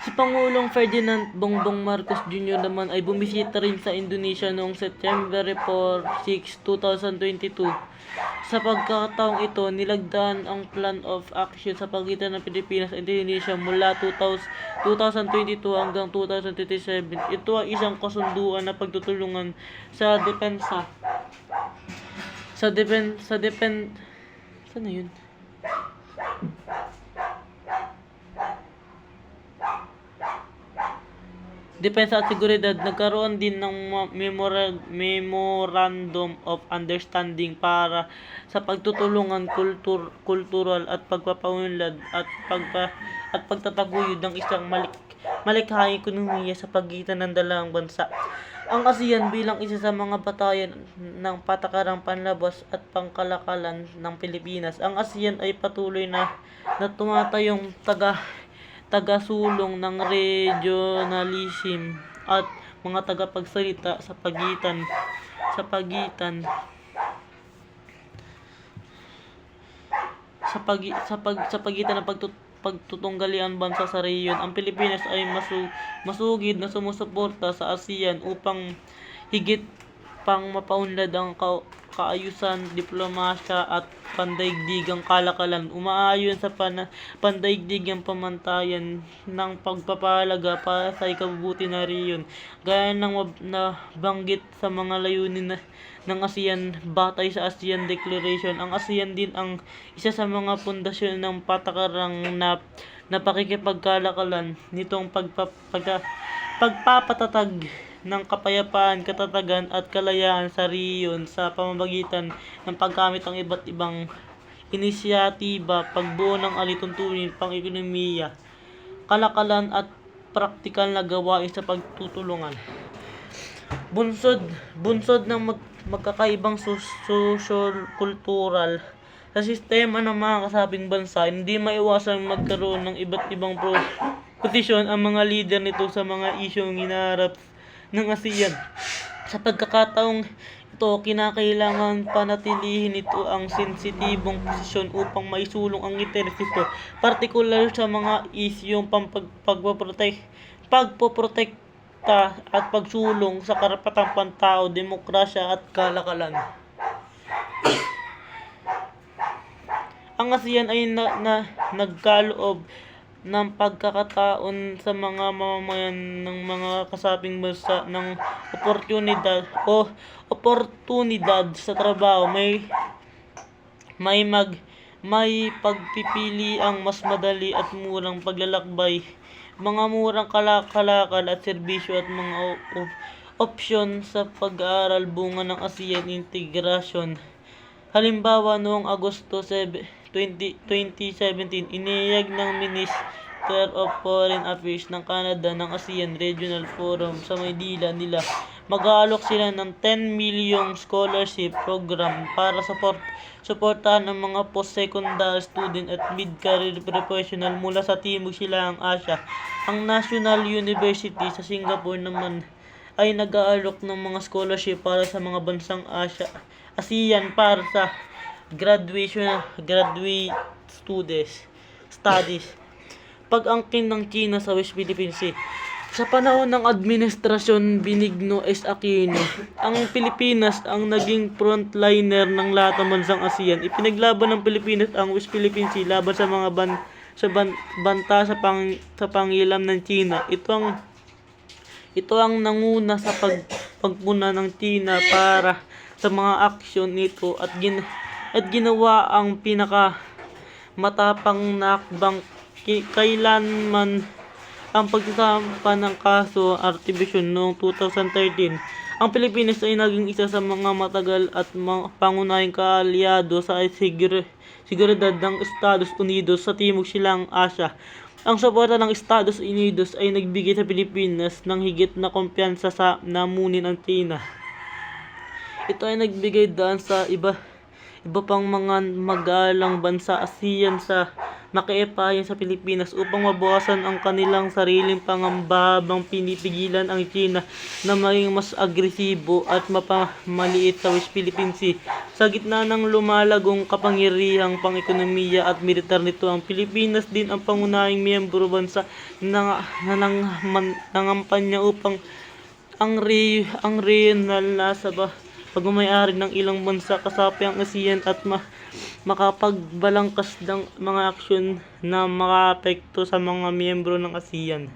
Si Pangulong Ferdinand Bongbong Marcos Jr. naman ay bumisita rin sa Indonesia noong September 6, 2022. Sa pagkakataong ito, nilagdaan ang Plan of Action sa pagitan ng Pilipinas at Indonesia mula 2022 hanggang 2027. Ito ay isang kasunduan na pagtutulungan sa depensa. Saan na yun? Depensa at seguridad. Nagkaroon din ng Memorandum of Understanding para sa pagtutulungan kultural at pagpapaunlad at pagtataguyod ng isang malikhaing ekonomiya sa pagitan ng dalawang bansa. Ang ASEAN bilang isa sa mga batayan ng patakarang panlabas at pangkalakalan ng Pilipinas. Ang ASEAN ay patuloy na tumatayong tagasulong ng regionalism at mga tagapagsalita sa pagitan ng pagtutunggalian bansa sa rehiyon. Ang Pilipinas ay masugid na sumusuporta sa ASEAN upang higit pang mapaunlad ang kaayusan, diplomasya at pandaigdigang kalakalan. Umaayon sa pandaigdigang pamantayan ng pagpapahalaga para sa ikabubuti ng rehiyon. Gaya ng nabanggit sa mga layunin ng ASEAN batay sa ASEAN Declaration, ang ASEAN din ang isa sa mga pundasyon ng patakarang na pakikipagkalakalan nitong pagpapatatag ng kapayapaan, katatagan at kalayaan sa rehiyon sa pamamagitan ng paggamit ng iba't ibang inisyatiba, pagbuo ng alituntunin pang-ekonomiya, kalakalan at praktikal na gawain sa pagtutulungan. Bunsod ng magkakaibang social-kultural sa sistema ng mga kasabing bansa, hindi maiwasang magkaroon ng iba't ibang posisyon ang mga lider nito sa mga isyong hinaharap ng ASEAN. Sa pagkakataong ito, kinakailangan panatilihin ito ang sensitibong posisyon upang maisulong ang interes nito, partikular sa mga isyong pagpoprotekta at pagsulong sa karapatang pantao, demokrasya at kalakalan. Ang ASEAN ay nagkaloob ng pagkakataon sa mga mamamayan ng mga kasabing bansa ng oportunidad sa trabaho, may pagpipili ang mas madali at murang paglalakbay, mga murang kalakal at serbisyo at mga opsyon sa pag-aaral bunga ng ASEAN integration. Halimbawa, noong Agosto 2017, inihayag ng Minister of Foreign Affairs ng Canada ng ASEAN Regional Forum sa Maynila nila mag-aalok sila ng 10 milyong scholarship program para suportahan ang mga post-secondary student at mid-career professional mula sa Timog Silangang Asya. Ang National University sa Singapore naman ay nag-aalok ng mga scholarship para sa mga bansang ASEAN para sa graduate studies. Pag-angkin ng China sa West Philippine Sea. Sa panahon ng Administrasyon Benigno S. Aquino, ang Pilipinas ang naging frontliner ng lahat ng bansang ASEAN. Ipinaglaban ng Pilipinas ang West Philippine Sea laban sa mga banta sa pangilam ng China. Ito ang nanguna sa pagpuna ng China para sa mga aksyon nito at ginawa ang pinakamatapang na hakbang kailanman ang pagsasampa ng kaso arbitration noong 2013. Ang Pilipinas ay naging isa sa mga matagal at pangunahing kaalyado sa seguridad ng Estados Unidos sa Timog Silangang Asya. Ang suporta ng Estados Unidos ay nagbigay sa Pilipinas ng higit na kumpiyansa sa namunin ng China. Ito ay nagbigay daan sa iba pang mga magalang bansa ASEAN sa makiipayan sa Pilipinas upang mabawasan ang kanilang sariling pangamba habang pinipigilan ang China na maging mas agresibo at mapamaliit sa West Philippine Sea. Sa gitna ng lumalagong kapangyarihang pang-ekonomiya at militar nito, ang Pilipinas din ang pangunahing miyembro bansa na nangangampanya upang ang regional na pagmamayari ng ilang bansa kasapi ang ASEAN at makapagbalangkas ng mga aksyon na makaapekto sa mga miyembro ng ASEAN.